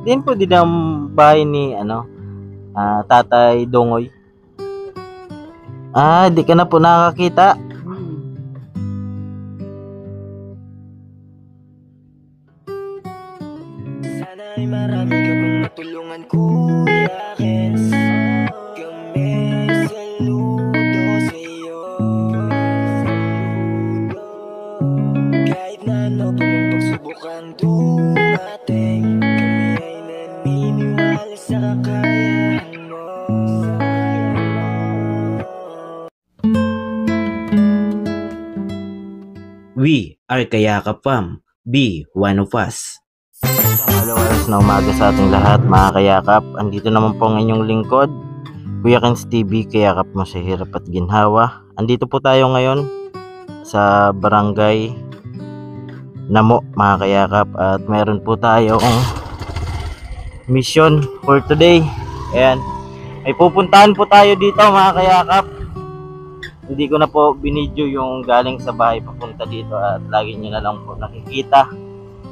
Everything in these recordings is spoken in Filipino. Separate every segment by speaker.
Speaker 1: din po din ang bahay ni Tatay Dongoy. Di ka na po nakakita.
Speaker 2: Sana ay marami ka pang matulungan, Kuya Kens. Kami saludo sa'yo. Kahit na ano pa mang pagsubukang dumating, kami ay naniniwala sa kakayahan mo.
Speaker 3: We are Kayakap Fam. Be one of us.
Speaker 1: Isang oras na umaga sa ating lahat, mga kayakap. Andito naman po ang inyong lingkod, Kuya Kens TV, kayakap mo sa hirap at ginhawa. Andito po tayo ngayon sa Barangay Namo, mga kayakap, at meron po tayong mission for today. Ayan, may pupuntahan po tayo dito, mga kayakap. Hindi ko na po binidyo yung galing sa bahay papunta dito at lagi nyo na lang po nakikita.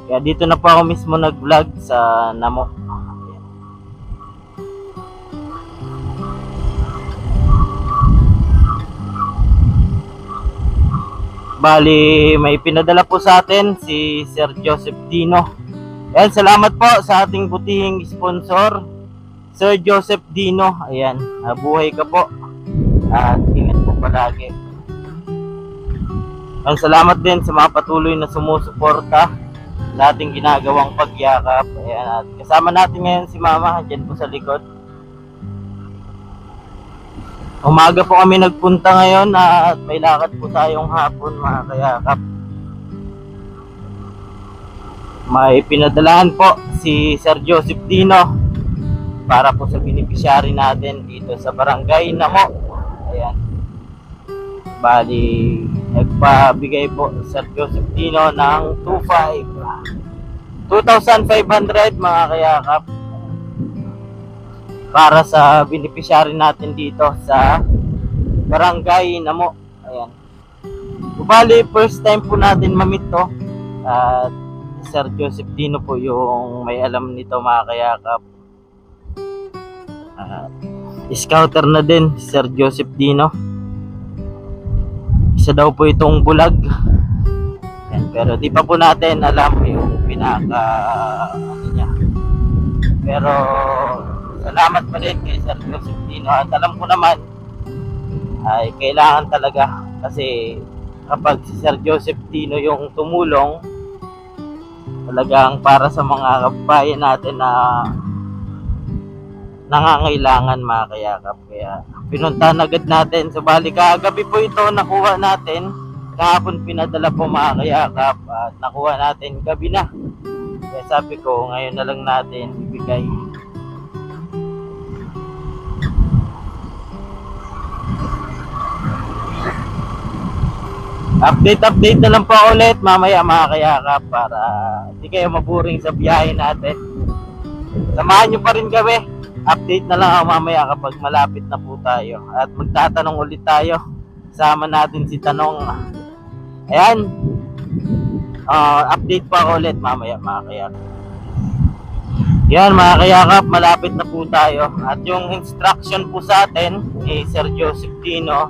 Speaker 1: Kaya dito na po ako mismo nag-vlog sa Namo. Bali, may pinadala po sa atin si Sir Joseph Dino. Ayan, salamat po sa ating butihing sponsor, Sir Joseph Dino. Ayan, buhay ka po at ingat po palagi. Ayan, salamat din sa mga patuloy na sumusuporta sa ating ginagawang pagyakap. Ayan, at kasama natin ngayon si Mama dyan po sa likod. Umaga po kami nagpunta ngayon at may lakad po tayong hapon, mga kayakap. May pinadalahan po si Sir Joseph Dino para po sa beneficiary natin dito sa Barangay Namo. Ayan. Bali, nagpabigay po Sir Joseph Dino ng 2,500, mga kayakap, para sa beneficiary natin dito sa Barangay Namo. Ayan. Bali, first time po natin mamit to. At Sir Joseph Dino po yung may alam nito, mga kayakap. Scouter na din Sir Joseph Dino. Isa daw po itong bulag. Ayan, pero di pa po natin alam yung pinaka niya. Pero salamat pa rin kay Sir Joseph Dino. At alam ko naman ay kailangan talaga, kasi kapag si Sir Joseph Dino yung tumulong, talagang para sa mga kabayan natin na nangangailangan, mga kayakap. Kaya pinuntahan agad natin. So bali, kagabi po ito nakuha natin. Kahapon pinadala po, mga kayakap, at nakuha natin gabi na. Kaya sabi ko, ngayon na lang natin ibigay. Update na lang po ulit mamaya, mga kayakap, para hindi kayo maburing sa biyahe natin. Samahan nyo pa rin kami. Update na lang ako mamaya kapag malapit na po tayo. At magtatanong ulit tayo. Sama natin si Tanong. Ayan. Update pa ako ulit mamaya, mga kayakap. Yan, mga kayakap, malapit na po tayo. At yung instruction po sa atin ni Sir Joseph Dino,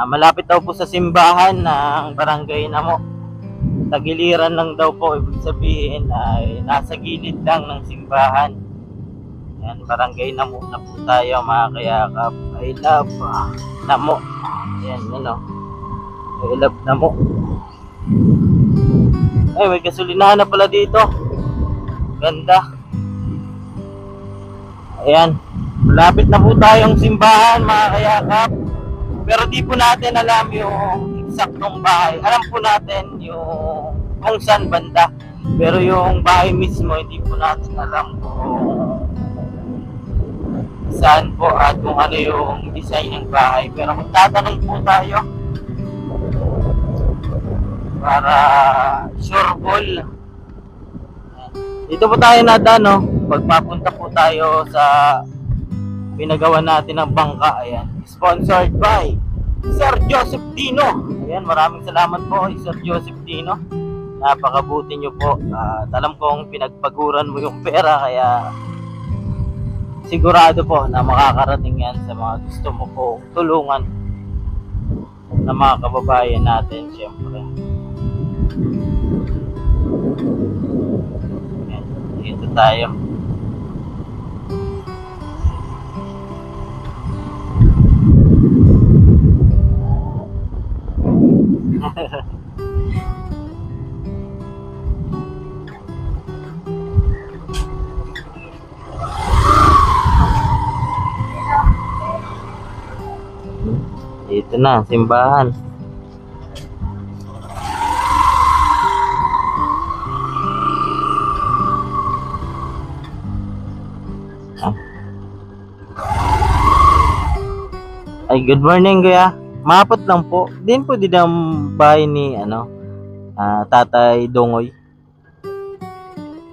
Speaker 1: malapit daw po sa simbahan ng Barangay Namo. Tagiliran lang daw po, ibig sabihin ay nasa gilid lang ng simbahan. Yan, Barangay Namo na po tayo, mga kayakap. I love Namo. Yan, I love Namo. Ay, may gasolinahan na pala dito. Ganda. Ayan, malapit na po tayong simbahan, mga kayakap. Pero di po natin alam yung eksaktong bahay. Alam po natin yung kung saan banda, pero yung bahay mismo hindi po natin alam kung saan po at kung ano yung design ng bahay. Pero magtatanong po tayo para sure ball. Dito po tayo nadano pagpapunta po tayo sa pinagawa natin ng bangka. Ayan, sponsored by Sir Joseph Dino. Ayan, maraming salamat po Sir Joseph Dino. napakabuti nyo po. At alam kong pinagpaguran mo yung pera, kaya sigurado po na makakarating yan sa mga gusto mo po tulungan na mga kababayan natin, syempre. Yan, dito tayo. Dito na, simbahan. Ay, good morning kuya. Mapot lang po. Din po din ang bahay ni Tatay Dongoy.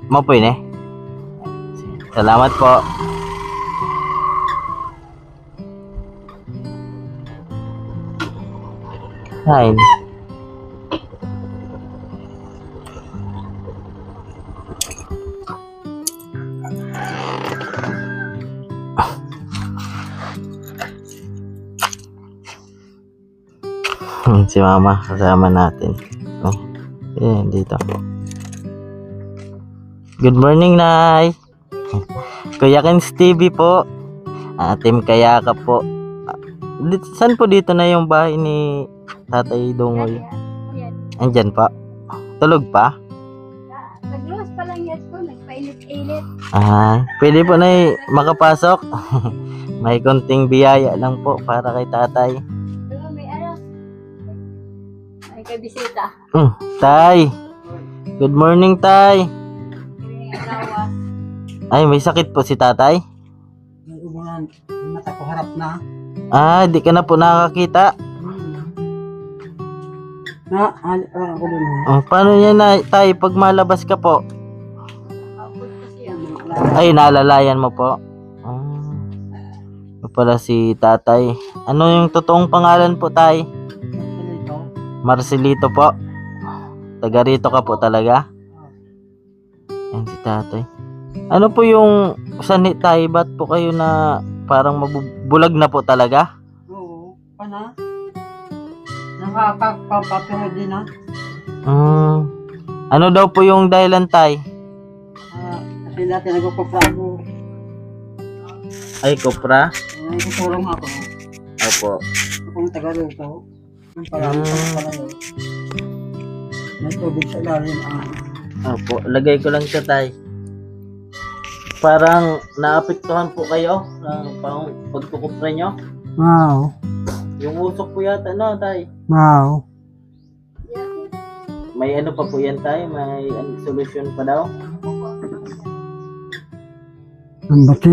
Speaker 1: Mapoy ne. Salamat po. Hi. Si mama kasama natin. Oh, dito. Good morning, Nay. Kuya Kens TV po. Team Kayakap po. Saan po dito na yung bahay ni Tatay Dongoy? Andyan pa. Tulog pa?
Speaker 4: Nagluwas pa lang yan po, nagpainit-init.
Speaker 1: Pwede po na makapasok. May konting biyaya lang po para kay tatay.
Speaker 4: May may kabisita.
Speaker 1: Tay. Good morning, Tay. Ay, may sakit po si tatay?
Speaker 5: Mata ko harap na.
Speaker 1: Di ka na po nakakita.
Speaker 5: Ako din.
Speaker 1: Paano yan na, Tay, pag malabas ka po? Ay, naalalayan mo po. Pala si tatay. Ano yung totoong pangalan po, Tay? Marcelito po. Taga rito ka po talaga? Yan si tatay. Ano po yung sanit, Tay? Ba't po kayo na parang mabubulag na po talaga?
Speaker 5: Oo. Pana? Nakakapapapiro din na.
Speaker 1: Ano daw po yung dahilan, Tay?
Speaker 5: Kasi dati nagkukupra ako.
Speaker 1: Ay, kopra?
Speaker 5: Nagkutulong ako.
Speaker 1: Opo.
Speaker 5: Akong taga-luto. Ang pala yun. May tubig sa ilalim.
Speaker 1: Opo, lagay ko lang siya, Tay. Parang naapektuhan po kayo ng pagkukupra nyo?
Speaker 5: Wow.
Speaker 1: Yung usok po yata, no, Tay?
Speaker 5: Wow.
Speaker 1: May ano pa po yan, Tay? May solusyon pa daw?
Speaker 5: Ang bati.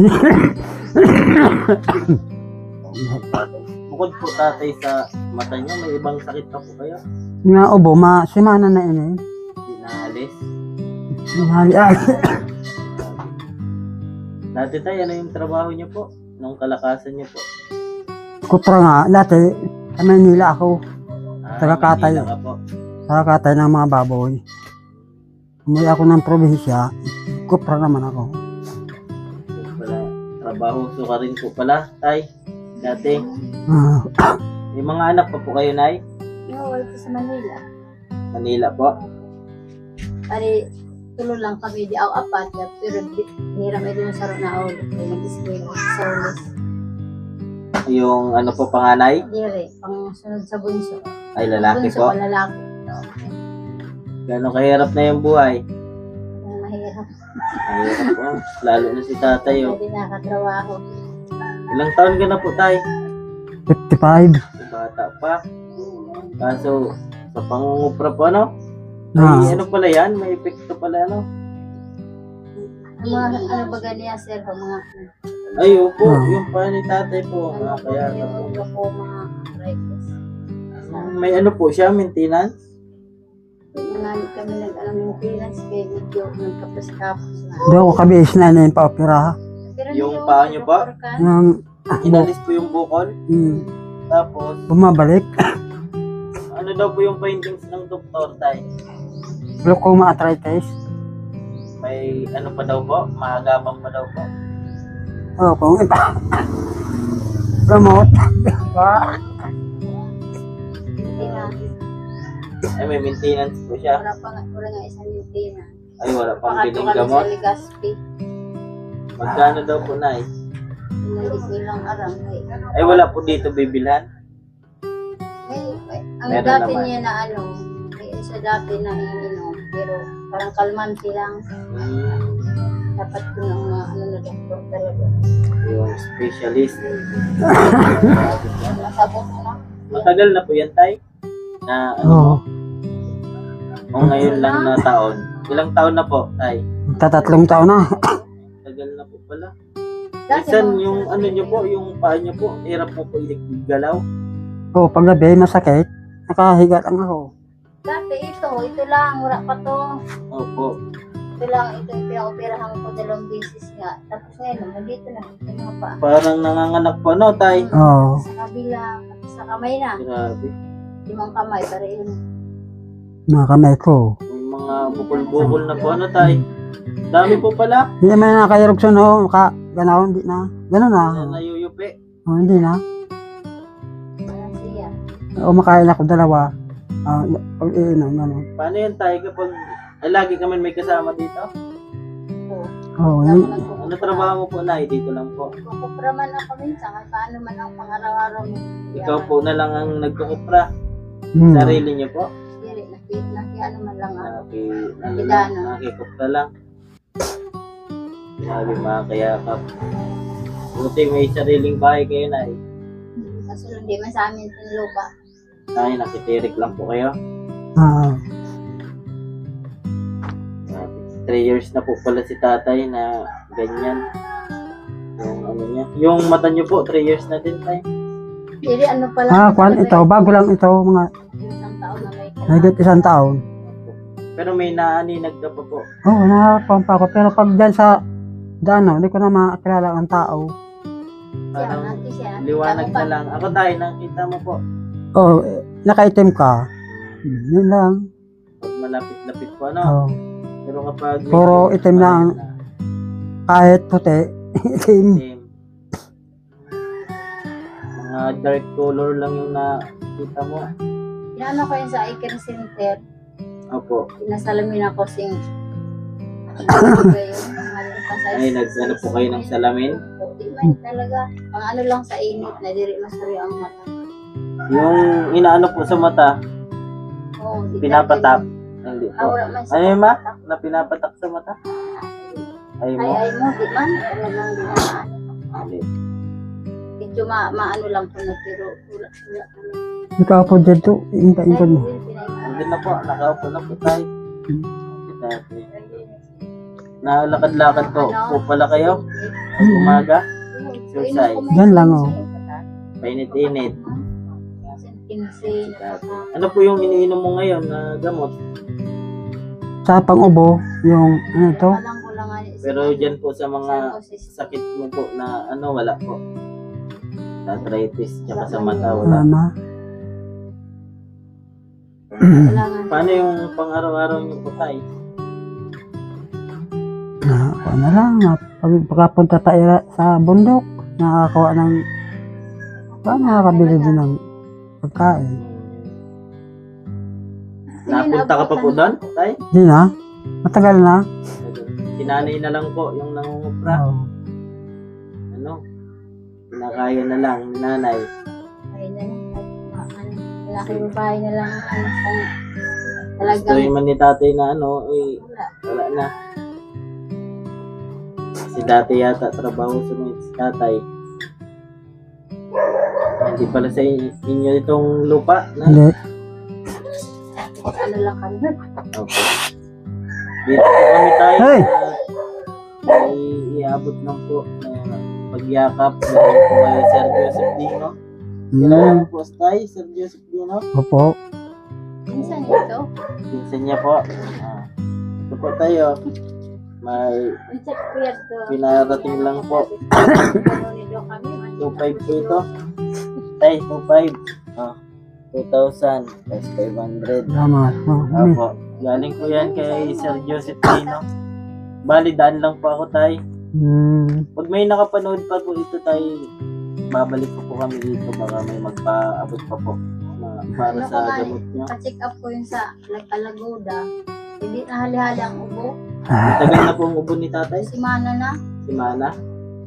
Speaker 1: Bukod po, Tatay, sa mata nyo, may ibang sakit pa po kayo?
Speaker 5: Nga ubo, simana na ini.
Speaker 1: Hindi naalis?
Speaker 5: Mahali.
Speaker 1: Dati, Tay, ano yung trabaho nyo po? Nung kalakasan nyo po?
Speaker 5: Kupra nga. Dati, sa Manila ako. Taga-Katay.
Speaker 1: Manila ka po.
Speaker 5: Taga-Katay ng mga baboy. Umuwi ako ng probinsya. Kupra naman ako.
Speaker 1: Pala, trabaho so ka rin po pala, Tay. Dati. May mga anak pa po kayo, Nay?
Speaker 4: Wala po sa Manila.
Speaker 1: Manila po.
Speaker 4: Pari, tulo lang kami di ako apat. Pero hiram ay doon sa Ronaol. Kaya nag-iskwela sa ulis.
Speaker 1: Yung ano po, panganay?
Speaker 4: Dire, pang sunod sa bunso.
Speaker 1: Ay, lalaki
Speaker 4: Bunso
Speaker 1: po.
Speaker 4: ko lalaki.
Speaker 1: Gano'ng kahirap na yung buhay?
Speaker 4: Mahirap.
Speaker 1: Mahirap po. Lalo na si tatay, oh.
Speaker 4: Hindi nakatrabaho.
Speaker 1: Ilang taon ka na po, Tay?
Speaker 5: 55.
Speaker 1: Bata pa. Kaso, sa pangungupra po, ano?
Speaker 5: Ah.
Speaker 1: May ano pala yan? May epekto pala, ano?
Speaker 4: Ano ba ganyan, sir? Mga
Speaker 1: Ay, opo. Yung pa ni tatay po. Kaya
Speaker 4: yung po mga arthritis.
Speaker 1: may ano po siya, maintenance?
Speaker 4: Mga kami nag-alam yung clearance kaya medyo nagkapos-kapos na.
Speaker 5: Doon ako kabis na yung pa-opera.
Speaker 4: Pero
Speaker 1: Yung
Speaker 4: hindi
Speaker 1: paa
Speaker 4: ako
Speaker 1: niyo ba?
Speaker 4: doktor ka.
Speaker 5: Yung
Speaker 1: Inalis po yung bukol. Tapos,
Speaker 5: bumabalik.
Speaker 1: ano daw po yung findings ng doktor, Tay?
Speaker 5: glaucoma arthritis.
Speaker 1: May ano pa daw po? Maagapang pa daw po.
Speaker 5: Oh, kung iba. Promote. Pa.
Speaker 4: Hindi na.
Speaker 1: Ay, may maintenance po siya.
Speaker 4: Wala nga isang mintina.
Speaker 1: Ay, wala pang
Speaker 4: Pangatlo
Speaker 1: biling
Speaker 4: kami sa
Speaker 1: gamot.
Speaker 4: Legazpi.
Speaker 1: Magkano daw po, Nay?
Speaker 4: Inalis nilang arang.
Speaker 1: Ay, wala po dito bibilhan.
Speaker 4: Ang
Speaker 1: Meron
Speaker 4: dati
Speaker 1: naman.
Speaker 4: niya na ano, may isa dati na ininom, pero parang kalmante lang. Dapat ko ng mga ano na doktor talaga.
Speaker 1: Yung specialist.
Speaker 4: Masabot na.
Speaker 1: Matagal na po yan, Tay? Na ano
Speaker 5: Oo.
Speaker 1: mo? O ngayon lang na taon. Ilang taon na po, Tay?
Speaker 5: Tatatlong taon na.
Speaker 1: Tagal na po pala.
Speaker 4: Dati
Speaker 1: Minsan
Speaker 4: mga-
Speaker 1: yung ano nyo po, yung paa nyo po, hirap po po galaw.
Speaker 5: Oo, paggabi masakit. Nakahiga lang ako.
Speaker 4: Dati ito lang, wala pa to.
Speaker 1: Opo.
Speaker 4: Ito lang, ito yung pinaoperahan ko 2 beses nga. Tapos ngayon, nandito na, ito mga pa.
Speaker 1: Parang nanganganak po, no, Tay?
Speaker 5: Oo.
Speaker 4: Sa kabila, sa kamay na.
Speaker 1: Grabe.
Speaker 4: 5 kamay, para yun.
Speaker 5: Mga kamay ko.
Speaker 1: May mga bukol-bukol na po, ano, Tay? Dami po pala.
Speaker 5: Hindi man nakayarugson o. Ganaw, hindi na. Ganun na.
Speaker 1: Nayuyupi.
Speaker 5: O, hindi na.
Speaker 4: Wala siya.
Speaker 5: O, makain ako dalawa. Pag iinom, gano'n.
Speaker 1: Paano yan, Tay, kapag lagi kami may kasama dito?
Speaker 4: Oo.
Speaker 5: Oo,
Speaker 4: Wala
Speaker 5: yun.
Speaker 4: ko nang
Speaker 1: Ano trabaho mo po, Nay? Dito lang po.
Speaker 4: kukupra man ako minsan, kahit paano man ang pang-araw-araw mo.
Speaker 1: Ikaw po na lang ang nagkukupra.
Speaker 5: Hmm.
Speaker 1: Sarili niyo po.
Speaker 4: Dili, ano man lang ako.
Speaker 1: Nakikupra nakikupra lang. Grabe mga kayakap. Buti may sariling bahay kayo, Nay.
Speaker 4: Kaso hindi man sa amin yung lupa.
Speaker 1: Nay, nakitirik lang po kayo.
Speaker 5: Ah,
Speaker 1: 3 years na po pala si tatay na ganyan. Yung ano niya. Yung mata niyo po, 3 years na din, Tay.
Speaker 4: Dili, ano pa lang.
Speaker 5: kwan ito. Bago lang ito. Mga
Speaker 4: Isang taon na may
Speaker 5: higit 1 taon.
Speaker 1: Pero may naaninag ka pa po.
Speaker 5: Oo, nakapampa ako. Pero pag dyan sa dano, hindi ko na makakilala ang tao.
Speaker 1: Parang
Speaker 4: siya.
Speaker 1: liwanag na lang. Ako, Tay, nakita mo po.
Speaker 5: Oo, nakaitim ka. Yun lang.
Speaker 1: Pag malapit-lapit po, ano?
Speaker 5: Oo.
Speaker 1: Pero kapag...
Speaker 5: Puro itim lang. Kahit puti, itim.
Speaker 1: Itim. Mga dark color lang yung nakita mo.
Speaker 4: Inaano ko yun sa eye care center.
Speaker 1: Opo.
Speaker 4: Pinasalamin ako sing
Speaker 1: Ay, nag-ano po kayo ng salamin.
Speaker 4: Di man talaga. Ang ano lang sa init na diri masuri ang mata.
Speaker 1: Yung inaano po sa mata,
Speaker 4: Oo, di
Speaker 1: pinapatak. Hindi po.
Speaker 4: Wala man sa
Speaker 1: Ano yun, ma?
Speaker 4: patak.
Speaker 1: Na pinapatak sa mata? Ay mo?
Speaker 4: Ay mo, di man. Talagang di na.
Speaker 1: Hindi.
Speaker 4: Medyo maano lang po na pero wala.
Speaker 5: Ikaw po dito, inta-inta mo.
Speaker 1: Hindi na po. Nakaupo na po tayo. Dati. Nalakad-lakad po pala kayo. Pag umaga. Exercise.
Speaker 5: Yan lang, oh.
Speaker 1: Painit-init.
Speaker 4: Kinsin.
Speaker 1: Ano po yung iniinom mo ngayon na gamot?
Speaker 5: Sa pang-ubo, yung ano ito,
Speaker 4: Alam ko lang nga.
Speaker 1: Pero dyan po sa mga sakit mo po na ano, wala po. Sa arthritis, tsaka sa mata, wala.
Speaker 5: mama.
Speaker 4: Kailangan.
Speaker 1: Paano yung pang-araw-araw niyo po tayo?
Speaker 5: Ako na lang, pagkapunta tayo sa bundok, nakakawa ng, nakakabili din ng pagkain.
Speaker 1: Napunta ka pa po doon, tay?
Speaker 5: Di na, matagal na.
Speaker 1: Sinanay na lang po yung nangungupra.
Speaker 5: Oo.
Speaker 1: Ano? Pinakaya na lang, ni nanay.
Speaker 4: Ay na lang. Malaking bahay na lang.
Speaker 1: Gusto
Speaker 4: Talagang
Speaker 1: man ni tatay na ano, eh,
Speaker 4: wala.
Speaker 1: wala na. Si dati yata trabaho sa mga si tatay. Hindi pala sa inyo itong lupa. Na?
Speaker 5: Hindi.
Speaker 4: Ano lang kami.
Speaker 1: Okay. Dito po kami tayo.
Speaker 5: Hey!
Speaker 1: Ay iabot lang po na pagyakap na po kay Sir Joseph Dino. Kailangan mo po tayo, Sir Joseph Dino.
Speaker 5: Opo.
Speaker 4: Minsan ito.
Speaker 1: Pinsan niya po. Ito po tayo. May
Speaker 4: Minsan kuya to.
Speaker 1: pinarating lang po.
Speaker 4: Ano nito kami.
Speaker 1: 2.5 po ito. Tay, 2.5. 2,000 plus 500.
Speaker 5: Salamat.
Speaker 1: Opo. Galing po yan kay Sir Joseph Dino. Bali, daan lang po ako, tay. Pag may nakapanood pa po ito, tay, babalik po kami dito. Baka may magpaabot pa po para
Speaker 4: Ano ko
Speaker 1: sa
Speaker 4: nga,
Speaker 1: gamot nyo.
Speaker 4: pa-check up ko yun sa Alagoda. Hindi na hali-hali ang ubo.
Speaker 1: Matagal na po ang ubo ni tatay.
Speaker 4: Simana na.
Speaker 1: Si Mana.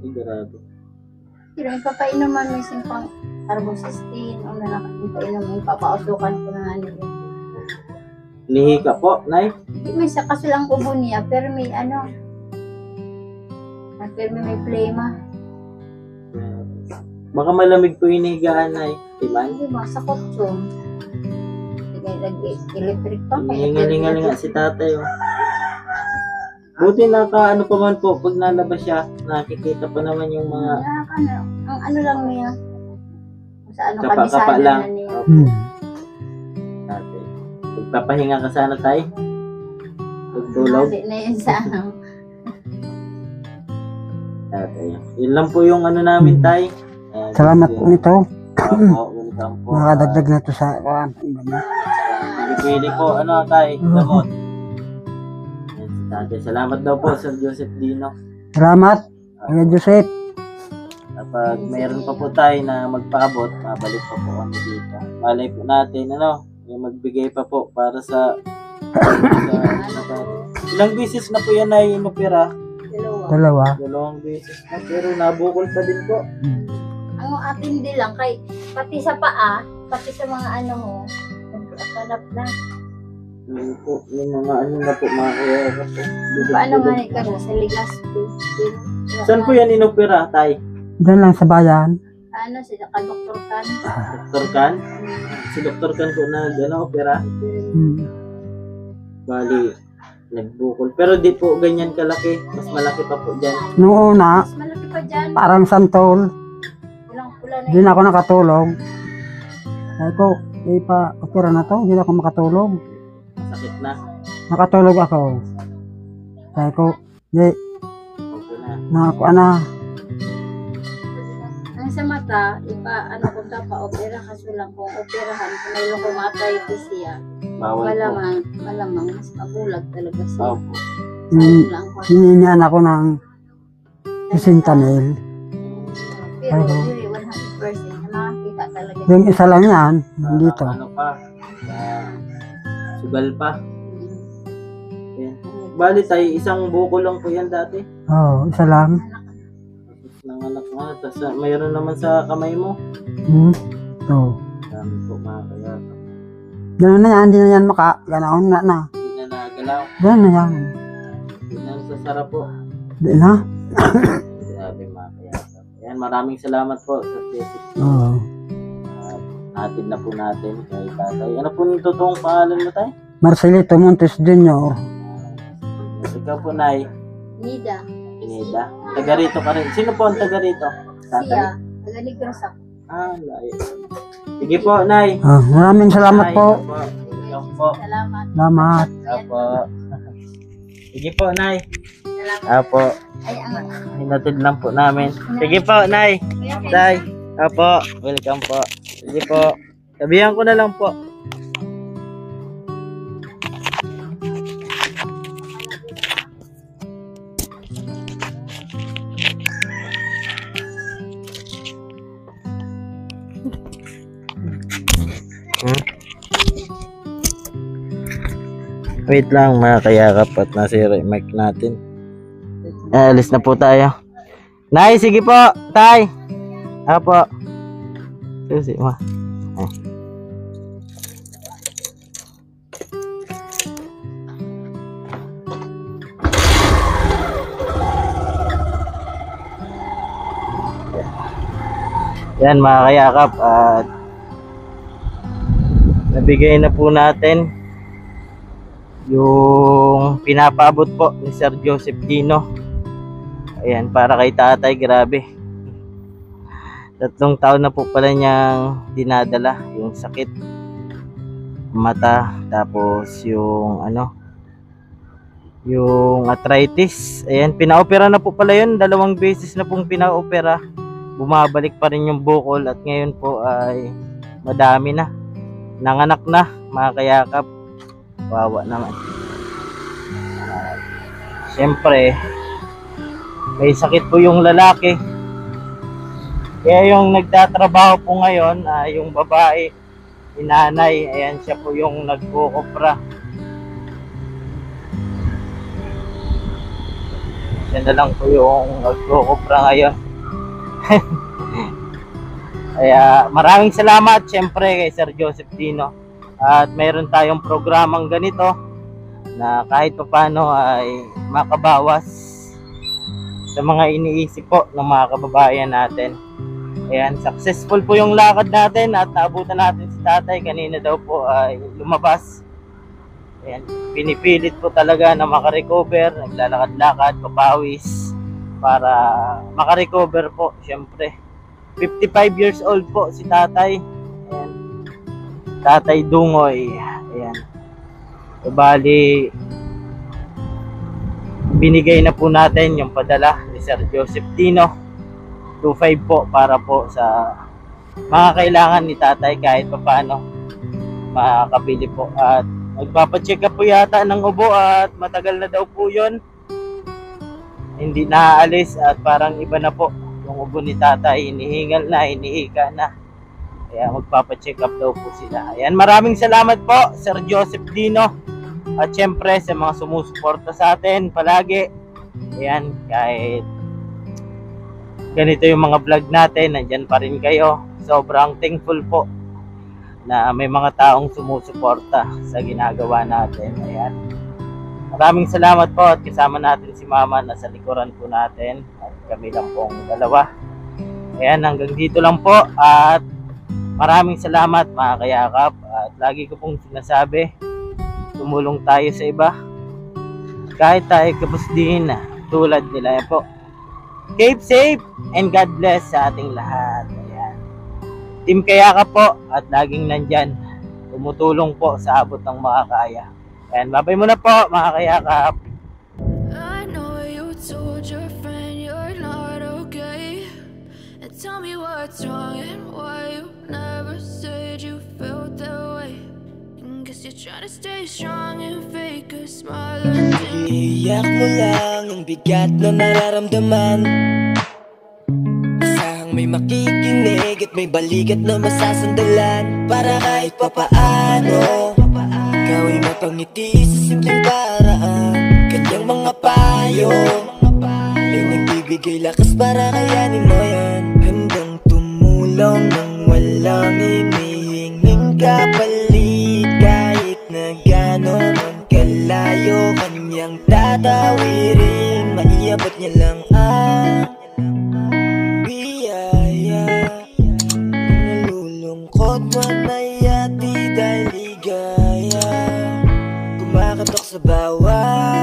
Speaker 1: Ay, grabe.
Speaker 4: Pero yung papainuman may simpang carbocystin. O na nakapainuman, yung papausukan ko na nga nila.
Speaker 1: Nihika po, Nay.
Speaker 4: Hindi may sa kaso lang ubo niya, pero may ano. Pero may plema.
Speaker 1: Baka malamig po yung higaan, Nay. Timan.
Speaker 4: Hindi ba, sa kotsong. Electric pa.
Speaker 1: Hingalingaling nga si tatay, oh. Buti naka ano pa man po, pag nalabas siya, nakikita pa naman yung mga
Speaker 4: Ang ano lang niya. Sa ano,
Speaker 1: kapa-kapa
Speaker 4: kabisada
Speaker 1: lang.
Speaker 4: na niya.
Speaker 1: Tatay. Magpapahinga ka sana, tay. Magtulog.
Speaker 4: Hindi na yun sa ano.
Speaker 1: Tatay. Yun lang po yung ano namin, tay. Ayan,
Speaker 5: Salamat po nito.
Speaker 1: Opo, welcome po.
Speaker 5: Makadagdag na to sa
Speaker 1: Pili po, ano, tay, gamot. Ayan, si tatay. Salamat daw po, Sir Joseph Dino.
Speaker 5: Salamat, Kuya Joseph.
Speaker 1: Kapag mayroon pa po tayo na magpaabot, mabalik pa po kami dito. Malay po natin, ano, yung magbigay pa po para sa ilang beses na po yan ay inopera.
Speaker 4: Dalawa.
Speaker 5: Dalawa.
Speaker 1: 2 beses na, pero nabukol pa din po.
Speaker 4: Ang atin din lang, kay, pati sa paa, pati sa mga ano mo, nagkakalap na.
Speaker 1: Yun po, yung mga ano na po, mga kaya po.
Speaker 4: Paano nga ka na sa Legazpi?
Speaker 1: Saan po yan inopera, tay?
Speaker 5: Diyan lang sa bayan.
Speaker 4: Ano, sila ka Dr. Kan?
Speaker 1: Dr. Kan? Si Dr. Kan po na gano'n, opera. Bali, nagbukol. Pero di po ganyan kalaki. Mas malaki pa po dyan.
Speaker 5: Noong una,
Speaker 4: Mas malaki pa dyan.
Speaker 5: parang santol.
Speaker 4: Pulang-pula na
Speaker 5: Hindi na ako nakatulog. Sabi ko, opera na to, hindi na ako makatulog.
Speaker 1: Sakit na.
Speaker 5: Nakatulog ako. Sabi ko, hindi,
Speaker 1: Okay na.
Speaker 5: nakakuha na.
Speaker 4: Ang sa mata, iba, ano kung pa-opera, kaso lang kung operahan, kung mayroon kong arthritis siya,
Speaker 1: Bawal po.
Speaker 4: malamang, mas mabulag talaga siya.
Speaker 1: Opo.
Speaker 5: Hmm,
Speaker 4: Lang ko.
Speaker 5: Hininian ako ng 60 mil.
Speaker 4: Pero,
Speaker 5: Ano?
Speaker 4: really, 100% na makakita talaga.
Speaker 5: Yung isa lang yan, dito.
Speaker 1: Ano pa? Sugal pa. Yan. Bali tayo, isang buko lang po yan dati.
Speaker 5: Oo, isa lang.
Speaker 1: Tapos nanganak nga. Tapos mayroon naman sa kamay mo.
Speaker 5: So,
Speaker 1: Dami po mga kaya.
Speaker 5: gano'n na yan, hindi na yan gano'n na.
Speaker 1: Hindi na nagalaw.
Speaker 5: Gano'n na yan.
Speaker 1: Hindi na sasarap po.
Speaker 5: Hindi na.
Speaker 1: Grabe mga kaya. Yan, maraming salamat po sa Joseph.
Speaker 5: Oo.
Speaker 1: Natin na po natin kay tatay. Ano po yung totoong pangalan mo, tay?
Speaker 5: Marcelito Montes Jr.
Speaker 1: Ikaw po, Nay.
Speaker 4: Nida.
Speaker 1: Pineda. Taga rito ka rin. Sino po ang taga rito? Tatay?
Speaker 4: Siya, taga Negros ako.
Speaker 1: Layo. Sige po, Nay.
Speaker 5: Maraming salamat
Speaker 1: Nay,
Speaker 5: po.
Speaker 1: opo. Ikaw po.
Speaker 4: Salamat.
Speaker 5: Salamat.
Speaker 1: Apo. Sige po, Nay.
Speaker 4: Salamat.
Speaker 1: Apo.
Speaker 4: Ay, ang
Speaker 1: Hinatid lang po namin. Sige po, Nay. Tay. Apo. Welcome po. Sige po. Sabihan ko na lang po. Wait lang mga kayakap at nasira yung mic natin. Alis na po tayo. Nay, sige po, tay. Apo. Susi, ma. Yan mga kayakap at nabigay na po natin yung pinapaabot po ni Sir Joseph Dino. Ayan, para kay tatay, grabe. 3 taon na po pala niyang dinadala yung sakit mata, tapos yung ano, yung arthritis. Ayan, pinaopera na po pala yun, 2 beses na pong pinaopera. Bumabalik pa rin yung bukol at ngayon po ay madami na, nanganak na mga kayakap. Wawa naman. Siyempre, may sakit po yung lalaki. Kaya yung nagtatrabaho po ngayon, yung babae, inanay, ayan siya po yung nagkukupra. Siya na lang po yung nagkukupra ngayon. Kaya maraming salamat siyempre kay Sir Joseph Dino. At mayroon tayong programang ganito na kahit paano ay makabawas sa mga iniisip po ng mga kababayan natin. Ayan, successful po yung lakad natin at naabutan natin si tatay. Kanina daw po ay lumabas. Ayan, pinipilit po talaga na makarecover. Naglalakad-lakad, papawis para makarecover po syempre. 55 years old po si tatay. Ayan. Tatay Dungoy. Ayan. So, bali, binigay na po natin yung padala ni Sir Joseph Dino. 2.5 po para po sa mga kailangan ni tatay kahit pa paano makakabili po. At magpapacheck up po yata ng ubo at matagal na daw po yun. Hindi naaalis at parang iba na po yung ubo ni tatay, hinihingal na, hinihika na. Kaya magpapacheck up daw po sila. Ayan, maraming salamat po Sir Joseph Dino. At syempre sa mga sumusuporta sa atin palagi. Ayan, kahit ganito yung mga vlog natin, nandyan pa rin kayo. Sobrang thankful po na may mga taong sumusuporta sa ginagawa natin. Ayan. Maraming salamat po at kasama natin si Mama na sa likuran po natin at kami lang pong dalawa. Ayan, hanggang dito lang po at maraming salamat mga kayakap at lagi ko pong sinasabi, tumulong tayo sa iba kahit tayo kapos din tulad nila. Ayan po, keep safe and God bless sa ating lahat. Ayan. Team Kayakap po at laging nandyan tumutulong po sa abot ng makakaya. And babay muna po mga kayakap.
Speaker 6: I know you told your friend you're not okay, and tell me what's wrong and why you never said you felt that way. And guess you're trying to stay strong and fake a smile until
Speaker 2: Iyak mo lang ang bigat na nararamdaman. Asahang may makikinig at may balikat na masasandalan. Para kahit papaano ikaw ay mapangiti sa simpleng paraan. Kanyang mga payo ay nagbibigay lakas para kayanin mo yan. Handang tumulong nang walang hinihinging kapalit. Kahit na gano'n man kalayo kanyang tatawirin, maiabot niya lang ang biyaya. Nalulungkot man ay ati dahil ligaya, kumakatok sa bawat